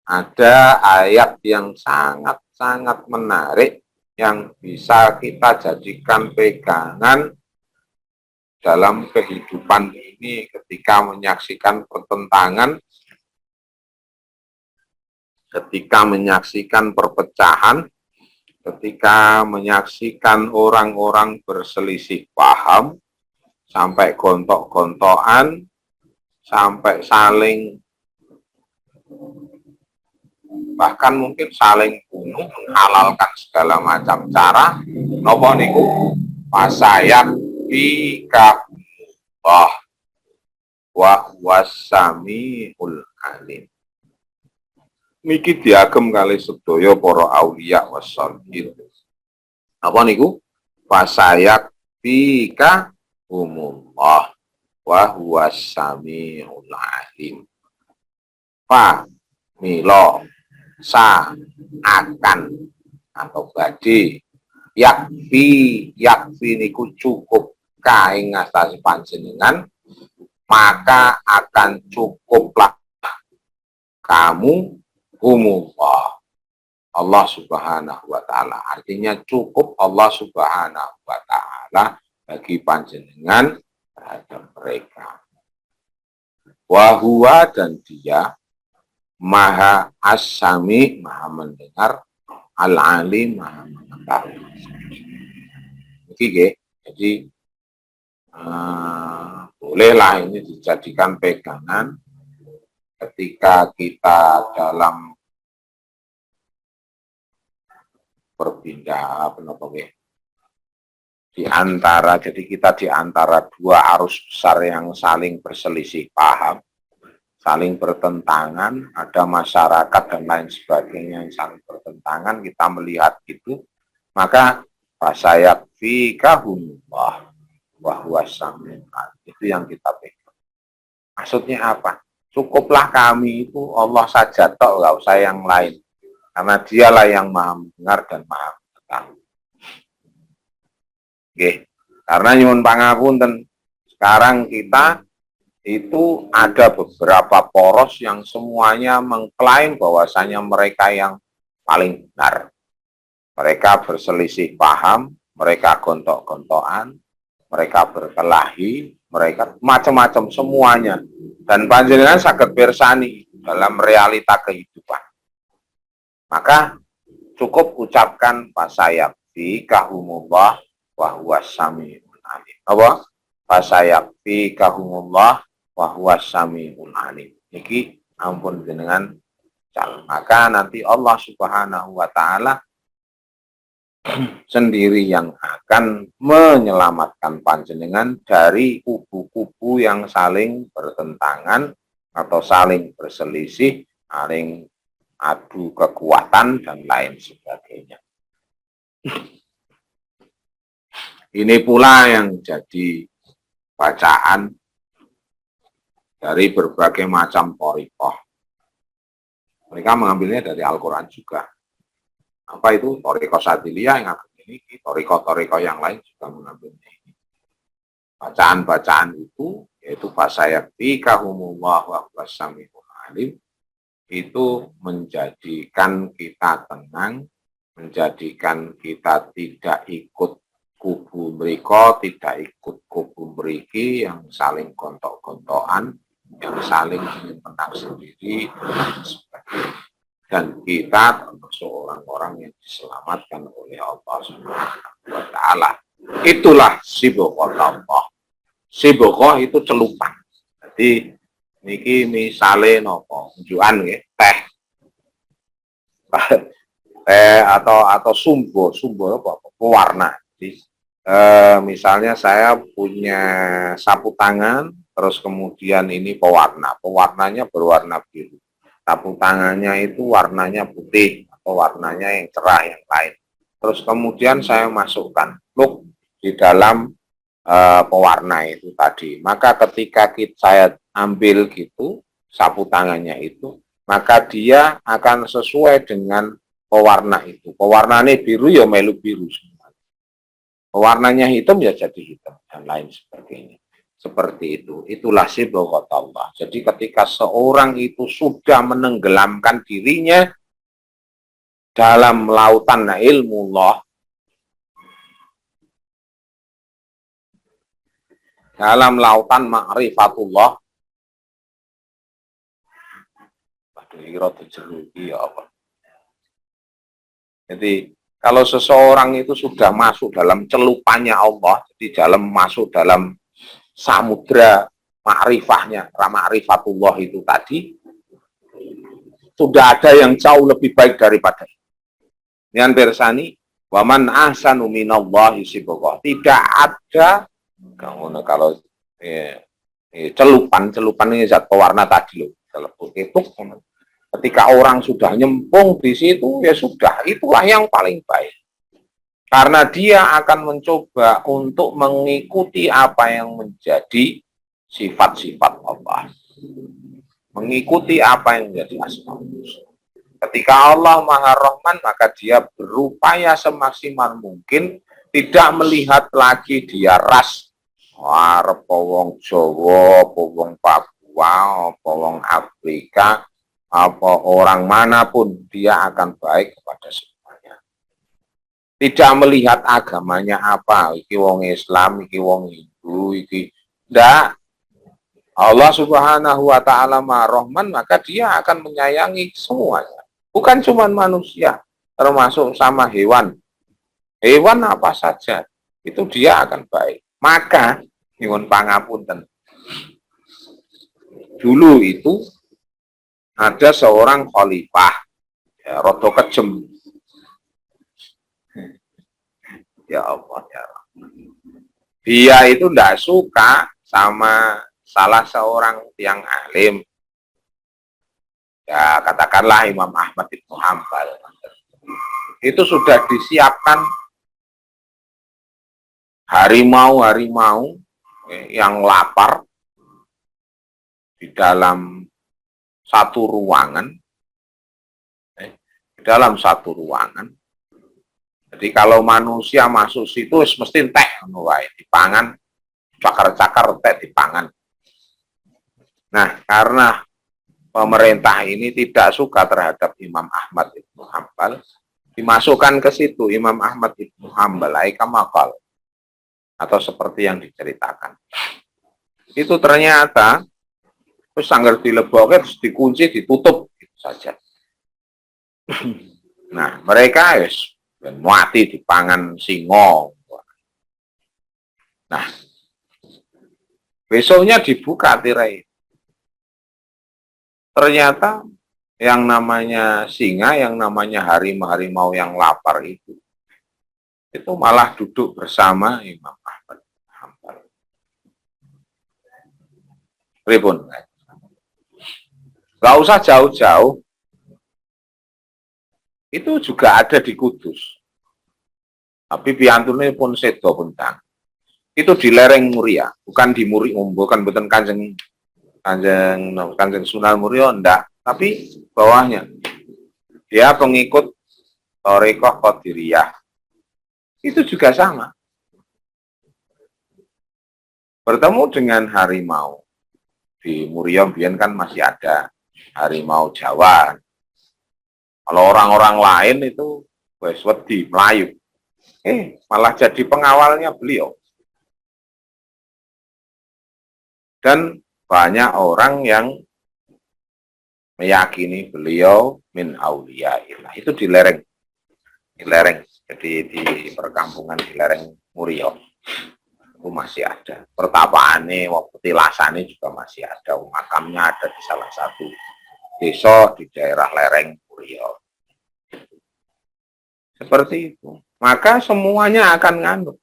ada ayat yang sangat-sangat menarik yang bisa kita jadikan pegangan dalam kehidupan ini ketika menyaksikan pertentangan, ketika menyaksikan perpecahan, ketika menyaksikan orang-orang berselisih paham, sampai gontok-gontokan, sampai saling bahkan mungkin saling bunuh, menghalalkan segala macam cara, napa niku pasayak bika wa wasamiul alim. Niki diagem kali sedaya para auliya wassalihin. Apa niku? Pasayak bika umullah wa wasamiul alim. Pa milo sa akan atau badhe yakfi niku cukup kaing ngatasi panjenengan, maka akan cukuplah kamu Allah Subhanahu wa taala. Artinya cukup Allah Subhanahu wa taala bagi panjenengan terhadap mereka. Wa huwa dan dia Maha As-Sami, Maha mendengar, Al-Alim, Maha mengetahui. Jadi bolehlah ini dijadikan pegangan ketika kita dalam berpindah jadi kita di antara dua arus besar yang saling berselisih paham, saling bertentangan, ada masyarakat dan lain sebagainya yang saling bertentangan, kita melihat itu, maka fasayakfikahumullah wa huwas samiul alim. Itu yang kita pegang. Maksudnya apa? Cukuplah kami itu Allah saja tok, enggak usah yang lain. Karena dialah yang maha mendengar dan maha mengetahui. Oke. Karena nyuwun pangapunten, sekarang kita itu ada beberapa poros yang semuanya mengklaim bahwasanya mereka yang paling benar. Mereka berselisih paham, mereka gontok-gontokan, mereka berkelahi, mereka macam-macam semuanya. Dan panjenengan saged pirsani dalam realita kehidupan. Maka cukup ucapkan fasayakfikahumullah wa huwas samiul alim. Apa? Fasayakfikahumullah wa huwas samiul alim. Iki ampun jenengan cal. Maka nanti Allah Subhanahu wa taala sendiri yang akan menyelamatkan panjenengan dari kubu-kubu yang saling bertentangan atau saling berselisih, saling adu kekuatan dan lain sebagainya. Ini pula yang jadi bacaan dari berbagai macam thariqah. Mereka mengambilnya dari Al-Quran juga. Apa itu? Thariqah Sadiliyah yang akan dimiliki, thariqah yang lain juga mengambilnya ini. Bacaan-bacaan itu, yaitu fasayakfikahumullah wa huwas samiul alim, itu menjadikan kita tenang, menjadikan kita tidak ikut kubu mereka, tidak ikut kubu meriki yang saling gontok-gontokan, yang saling ingin menang sendiri, dan sebagainya. Dan kita termasuk orang-orang yang diselamatkan oleh Allah Subhanahu wa taala. Itulah sibghah. Sibghah itu celupan. Jadi niki misale napa? Unjukan nggih, teh. Teh atau sumbo apa? Pewarna. Jadi misalnya saya punya sapu tangan, terus kemudian ini pewarna. Pewarnanya berwarna biru. Sapu tangannya itu warnanya putih atau warnanya yang cerah yang lain. Terus kemudian saya masukkan di dalam pewarna itu tadi. Maka ketika saya ambil gitu sapu tangannya itu, maka dia akan sesuai dengan pewarna itu. Pewarnanya biru ya melu biru semua. Pewarnanya hitam ya jadi hitam dan lain sebagainya. Seperti itu. Itulah sibghatullah. Jadi ketika seorang itu sudah menenggelamkan dirinya dalam lautan ilmullah, dalam lautan ma'rifatullah, jadi kalau seseorang itu sudah masuk dalam celupannya Allah, jadi masuk dalam samudra ma'rifahnya, ma'rifatullah itu tadi, sudah ada yang jauh lebih baik daripada itu. Yang bersani, waman ahsanu minallahi sibghah. Tidak ada kalau celupan ini zat pewarna tadi loh, itu ketika orang sudah nyempung di situ ya sudah, itulah yang paling baik. Karena dia akan mencoba untuk mengikuti apa yang menjadi sifat-sifat Allah. Mengikuti apa yang menjadi asmaul husna. Ketika Allah Maha Rahman, maka dia berupaya semaksimal mungkin tidak melihat lagi dia ras. Arep wong Jawa, wong Papua, wong Afrika, apa orang manapun, dia akan baik kepada semuanya. Tidak melihat agamanya apa, iki wong Islam, iki wong Hindu, iki ndak. Allah Subhanahu wa taala Maha Rahman, maka dia akan menyayangi semuanya. Bukan cuma manusia, termasuk sama hewan. Hewan apa saja, itu dia akan baik. Maka nyuwun pangapunten. Dulu itu ada seorang khalifah, ya, rodo kejem. Ya Allah, ya Allah. Dia itu tidak suka sama salah seorang yang alim. Ya, katakanlah Imam Ahmad Ibnu Hambal. Itu sudah disiapkan harimau-harimau yang lapar di dalam satu ruangan. Di dalam satu ruangan. Jadi kalau manusia masuk situ mesti entek dipangan, cakar-cakar entek dipangan. Nah, karena pemerintah ini tidak suka terhadap Imam Ahmad Ibnu Hambal, dimasukkan ke situ Imam Ahmad Ibnu Hambal kamakal, atau seperti yang diceritakan. Itu ternyata terus sanggar dilebokke, terus dikunci, ditutup gitu saja. Nah, mereka mati dipangan singo. Nah, besoknya dibuka tirai. Ternyata yang namanya singa, yang namanya harimau-harimau yang lapar itu malah duduk bersama Imam Ahmad Hambal. Pripun? Gak usah jauh-jauh. Itu juga ada di Kudus. Tapi piantune pun sedo puntang. Itu di lereng Muria, bukan di Muri, bukan betul Kanjeng Sunan Muria, enggak. Tapi bawahnya. Dia pengikut Thariqah Qadiriyah. Itu juga sama. Bertemu dengan harimau. Di Muria biyen kan masih ada harimau Jawa. Kalau orang-orang lain itu wes wedi Melayu. Malah jadi pengawalnya beliau. Dan banyak orang yang meyakini beliau min auliyaillah. Itu di lereng. Jadi di perkampungan di lereng Muria. Itu masih ada. Pertapaannya, petilasannya juga masih ada. Makamnya ada di salah satu desa di daerah lereng Muria. Seperti itu. Maka semuanya akan nganut.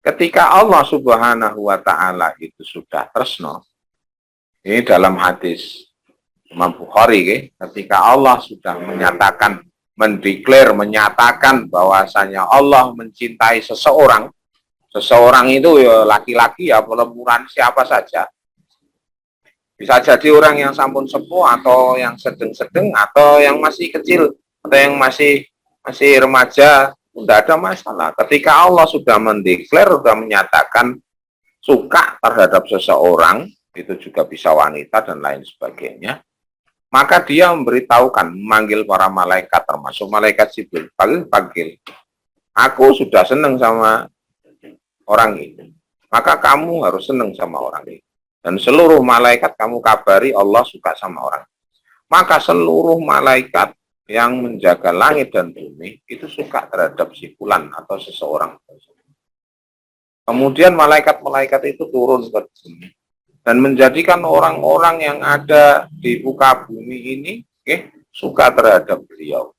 Ketika Allah Subhanahu wa Ta'ala itu sudah tresno, ini dalam hadis Imam Bukhari, ketika Allah sudah menyatakan, menyatakan bahwasanya Allah mencintai seseorang, seseorang itu ya laki-laki ya perempuan siapa saja. Bisa jadi orang yang sampun sepuh atau yang sedang-sedang atau yang masih kecil atau yang masih remaja, tidak ada masalah. Ketika Allah sudah mendeklar, sudah menyatakan suka terhadap seseorang, itu juga bisa wanita dan lain sebagainya, maka dia memberitahukan, memanggil para malaikat, termasuk malaikat Jibril, panggil, aku sudah senang sama orang ini, maka kamu harus senang sama orang ini. Dan seluruh malaikat kamu kabari Allah suka sama orang. Maka seluruh malaikat yang menjaga langit dan bumi itu suka terhadap si fulan atau seseorang. Kemudian malaikat-malaikat itu turun ke bumi dan menjadikan orang-orang yang ada di muka bumi ini suka terhadap beliau.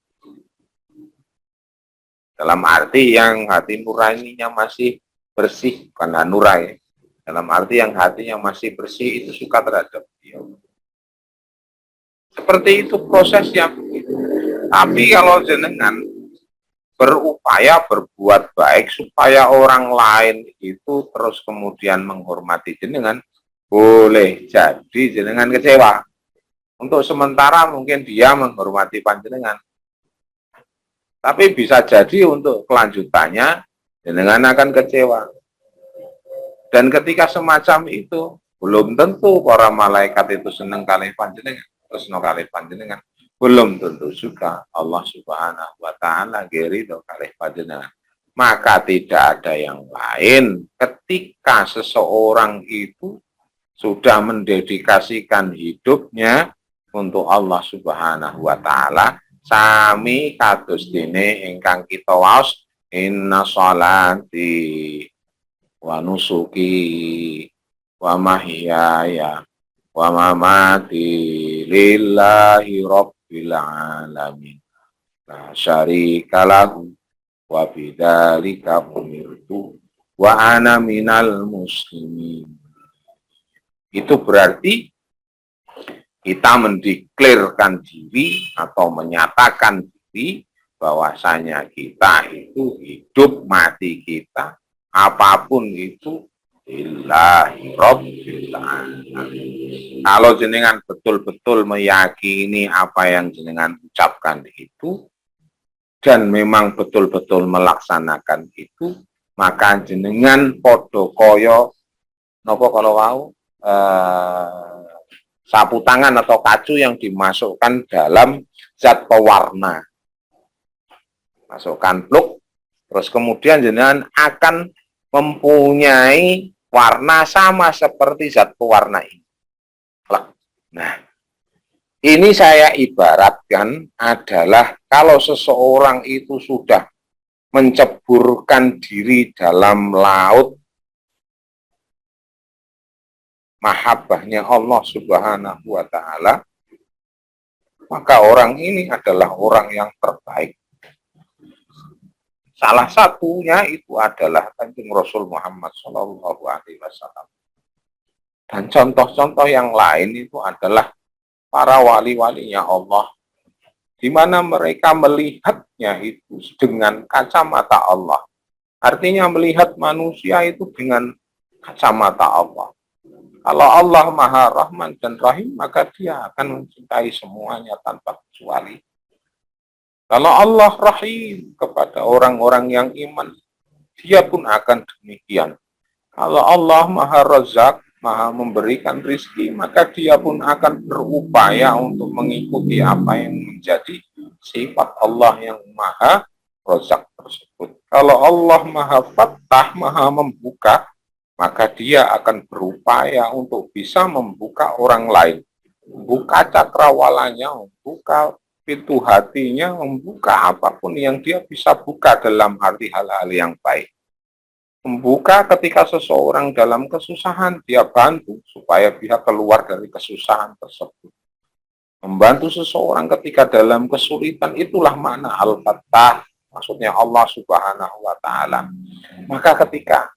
Dalam arti yang hati nuraninya masih bersih, bukan hanurai. Dalam arti yang hatinya masih bersih itu suka terhadap beliau. Seperti itu prosesnya. Tapi kalau jenengan berupaya berbuat baik supaya orang lain itu terus kemudian menghormati jenengan, boleh jadi jenengan kecewa. Untuk sementara mungkin dia menghormati panjenengan. Tapi bisa jadi untuk kelanjutannya jenengan akan kecewa. Dan ketika semacam itu, belum tentu para malaikat itu senang kali panjenengan, terus no kali panjenengan. Belum tentu juga Allah Subhanahu wa Ta'ala ridho kalih panjenengan. Maka tidak ada yang lain ketika seseorang itu sudah mendedikasikan hidupnya untuk Allah Subhanahu wa Ta'ala, sami kados dene ingkang kita waos, inna sholati wa nusuki wa mahyaya wa mamati lillahi rabbil alamin la syarika lahu wa bidzalika umirtu wa ana minal muslimin. Itu berarti kita mendeklarkan diri atau menyatakan diri bahwasanya kita itu hidup mati kita apapun itu lillahi rabbil alamin. Kalau jenengan betul-betul meyakini apa yang jenengan ucapkan itu dan memang betul-betul melaksanakan itu, maka jenengan podo koyo nopo kalau mau sapu tangan atau kacu yang dimasukkan dalam zat pewarna. Masukkan plug, terus kemudian jenengan akan mempunyai warna sama seperti zat pewarna ini. Nah, ini saya ibaratkan adalah kalau seseorang itu sudah menceburkan diri dalam laut mahabbahnya Allah Subhanahu wa Ta'ala, maka orang ini adalah orang yang terbaik. Salah satunya itu adalah Kanjeng Rasul Muhammad Shallallahu Alaihi Wasallam. Dan contoh-contoh yang lain itu adalah para wali-walinya Allah, di mana mereka melihatnya itu dengan kacamata Allah. Artinya melihat manusia itu dengan kacamata Allah. Kalau Allah Maha Rahman dan Rahim, maka dia akan mencintai semuanya tanpa kecuali. Kalau Allah Rahim kepada orang-orang yang iman, dia pun akan demikian. Kalau Allah Maha Razak, Maha memberikan rizki, maka dia pun akan berupaya untuk mengikuti apa yang menjadi sifat Allah yang Maha Razak tersebut. Kalau Allah Maha Fattah, Maha membuka, maka dia akan berupaya untuk bisa membuka orang lain. Membuka cakrawalanya, membuka pintu hatinya, membuka apapun yang dia bisa buka dalam arti hal-hal yang baik. Membuka ketika seseorang dalam kesusahan, dia bantu supaya dia keluar dari kesusahan tersebut. Membantu seseorang ketika dalam kesulitan, itulah makna Al-Fattah, maksudnya Allah Subhanahu wa Ta'ala. Maka ketika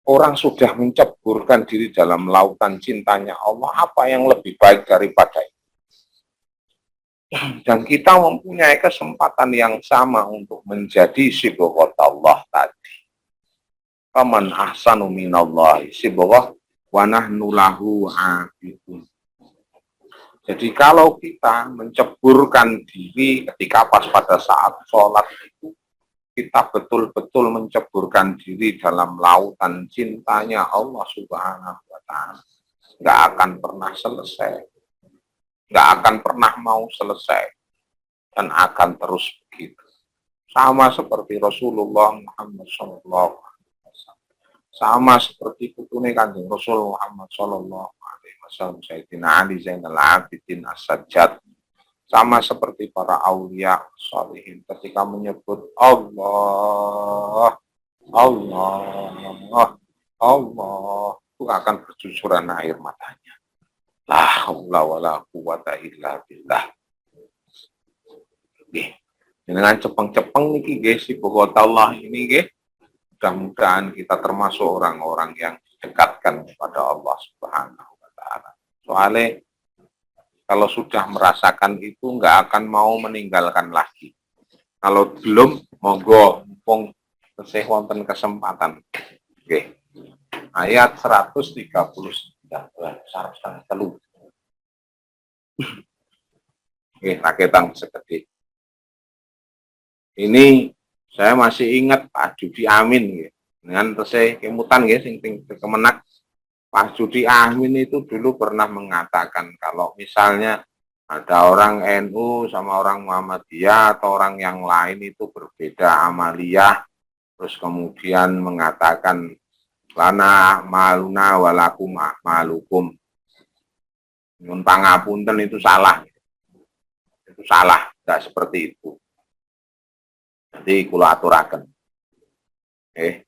orang sudah menceburkan diri dalam lautan cintanya Allah, apa yang lebih baik daripada itu? Dan kita mempunyai kesempatan yang sama untuk menjadi sibghah Allah tadi. Faman ahsanu minallahi sibghah wa nahnu lahu abidun. Jadi kalau kita menceburkan diri ketika pas pada saat sholat itu, kita betul-betul menceburkan diri dalam lautan cintanya Allah Subhanahu wa Ta'ala. Nggak akan pernah selesai. Nggak akan pernah mau selesai. Dan akan terus begitu. Sama seperti Rasulullah Muhammad SAW. Sama seperti putune Kanjeng Rasul Muhammad Sallallahu Alaihi Wasallam, Sayyidina Ali Zainal Abidin As-Sajjad. Sama seperti para aulia sholihin ketika menyebut Allah, Allah, Allah, itu akan bercucuran air matanya. La haula wala quwata illa billah. Nggih. Dengan cepeng-cepeng niki nggih sibghah Allah ini nggih. Mudah-mudahan kita termasuk orang-orang yang didekatkan kepada Allah Subhanahu wa Ta'ala. Soalnya kalau sudah merasakan itu nggak akan mau meninggalkan lagi. Kalau belum, monggo mumpung tesih wonten kesempatan. Oke. Ayat 139. Oke, raketang sekedhik. Ini saya masih ingat Pak Judi Amin ya. Dengan tesih kemutan ya sing kemenak. Pak Judi Amin itu dulu pernah mengatakan kalau misalnya ada orang NU sama orang Muhammadiyah atau orang yang lain itu berbeda amaliyah, terus kemudian mengatakan lana maluna walakum malukum. Nyun pangapunten itu salah. Itu salah, tidak seperti itu. Jadi kula aturaken.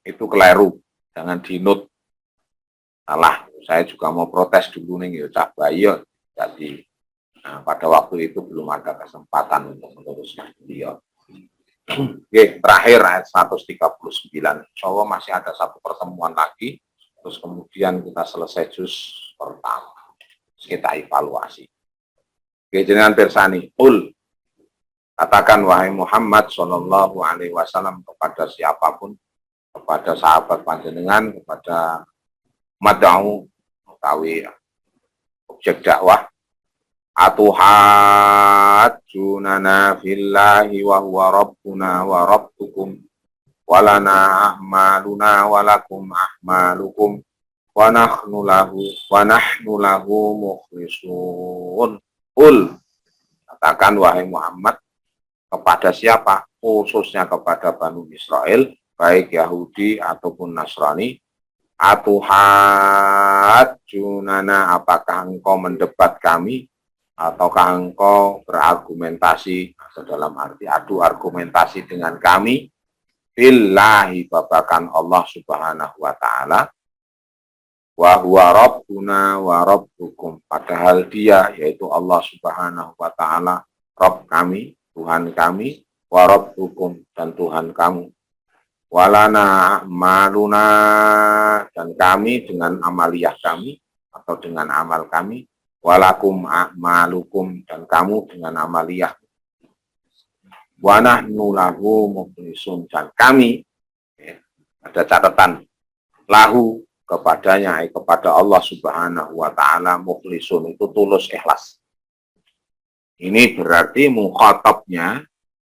Itu keliru, jangan dinut. Salah Saya juga mau protes dulu nih, ya cah bayi. Jadi pada waktu itu belum ada kesempatan untuk meneruskan beliau. Oke, terakhir ayat 139. Insya Allah masih ada satu pertemuan lagi. Terus kemudian kita selesai juz pertama. Terus kita evaluasi. Oke, jenengan pirsani. Katakan wahai Muhammad Shallallahu Alaihi Wasallam kepada siapapun, kepada sahabat panjenengan, kepada mad'u utawi objek dakwah, atuhajjunana fillahi wa huwa rabbuna wa rabbukum walana a'maluna walakum a'malukum wa nahnu lahu mukhlisun. Katakan wahai Muhammad kepada siapa, khususnya kepada Bani Israel, baik Yahudi ataupun Nasrani, atuhajjunana, apakah engkau mendebat kami, ataukah engkau berargumentasi, atau dalam arti adu argumentasi dengan kami, billahi, babakan Allah subhanahu wa ta'ala, wa huwa rabbuna wa rabbukum, padahal dia, yaitu Allah subhanahu wa ta'ala, Rabb kami, Tuhan kami, wa rabbukum, dan Tuhan kamu, walana a'maluna, dan kami dengan amaliyah kami, atau dengan amal kami, walakum a'malukum, dan kamu dengan amaliyah, wa nahnu lahu mukhlisun, dan kami, ada catatan, lahu, kepadanya, kepada Allah subhanahu wa ta'ala, mukhlisun, itu tulus ikhlas. Ini berarti mukhatabnya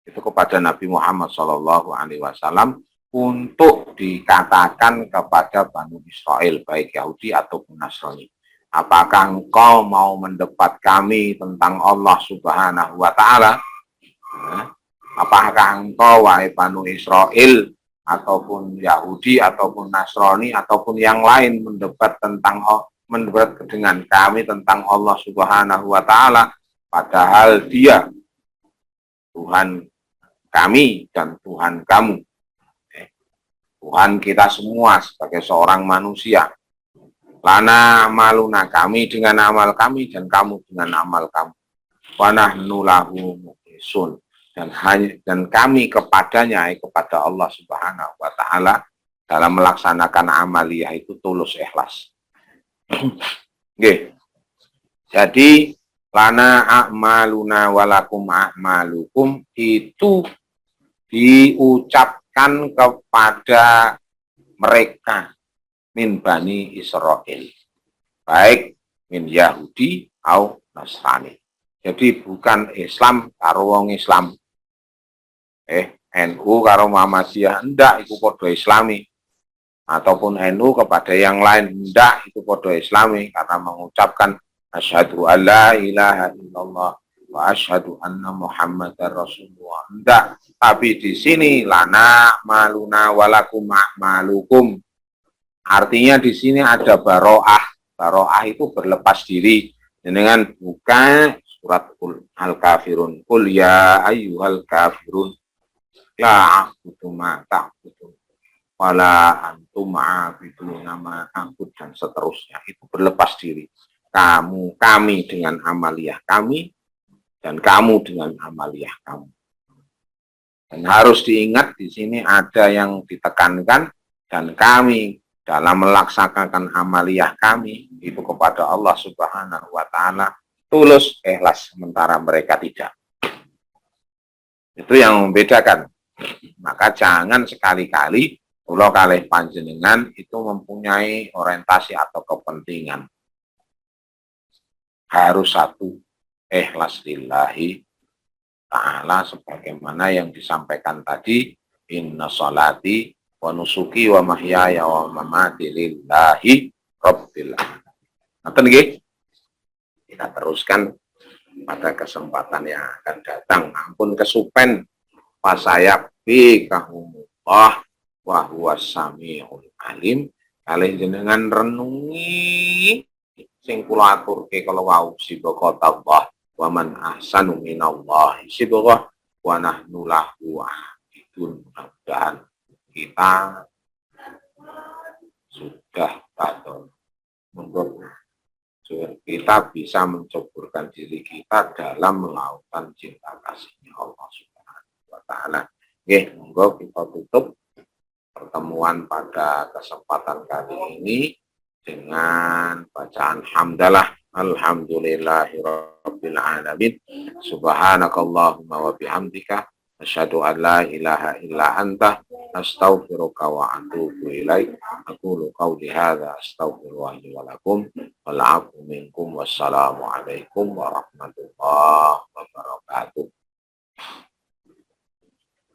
itu kepada Nabi Muhammad Shallallahu Alaihi Wasallam untuk dikatakan kepada Bani Israel, baik Yahudi ataupun Nasrani. Apakah engkau mau mendebat kami tentang Allah subhanahu wa ta'ala? Apakah engkau, wahai Bani Israel, ataupun Yahudi, ataupun Nasrani, ataupun yang lain mendebat dengan kami tentang Allah subhanahu wa ta'ala, padahal dia Tuhan kami dan Tuhan kamu, Tuhan kita semua sebagai seorang manusia. Lana maluna, kami dengan amal kami dan kamu dengan amal kamu. Wa nahnu lahu mukhlisun, dan kami kepadanya, kepada Allah subhanahu wa ta'ala, dalam melaksanakan amaliyah itu tulus ikhlas. Oke. Jadi lana a'maluna walakum a'malukum itu diucapkan kepada mereka min Bani Israel, baik min Yahudi atau Nasrani. Jadi bukan Islam karo wong Islam, NU karo Muhammadiyah ndak iku padha Islami, ataupun NU kepada yang lain ndak itu padha Islami, karena mengucapkan asyhadu alla ilaha illallah wa asyhadu anna Muhammadar Rasulullah. Enggak, tapi di sini lana maluna walakum a'malukum. Artinya di sini ada baroah. Baroah itu berlepas diri. Dengan buka surat Al-Kafirun. Qul ya ayyuhal kafirun la a'budu ma ta'budun wala antum a'buduna ma a'bud, dan seterusnya. Itu berlepas diri. Kami dengan amaliyah kami, dan kamu dengan amaliyah kamu. Dan harus diingat di sini ada yang ditekankan, dan kami dalam melaksanakan amaliyah kami itu kepada Allah subhanahu wa ta'ala tulus ikhlas, sementara mereka tidak. Itu yang membedakan. Maka jangan sekali-kali kula kalih panjenengan itu mempunyai orientasi atau kepentingan. Harus satu, ikhlas lillahi ta'ala, sebagaimana yang disampaikan tadi, inna sholati wa nusuki wa mahyaya wa mamati lillahi rabbil alamin. Nanti nggih kita teruskan pada kesempatan yang akan datang. Ampun kesupen pasayakfi kahumullah wa huwas samiul alim. Kalih jenengan renungi sing kula aturke kalau wau sibaqatallah wa man ahsanu minallahi sibghah wa nahnu lahu abidun. Mudah-mudahan kita sudah pada untuk kita bisa menceburkan diri kita dalam melakukan cinta kasihnya Allah Subhanahu wa taala. Nggih, monggo kita tutup pertemuan pada kesempatan kali ini dengan bacaan hamdalah alhamdulillahirabbil alamin subhanakallahumma wa bihamdika asyhadu an la ilaha illa anta astaghfiruka wa atubu ilaik aqulu qawli hadza astaghfirullah wa lakum wal 'afwu minkum wassalamu alaikum warahmatullahi wabarakatuh.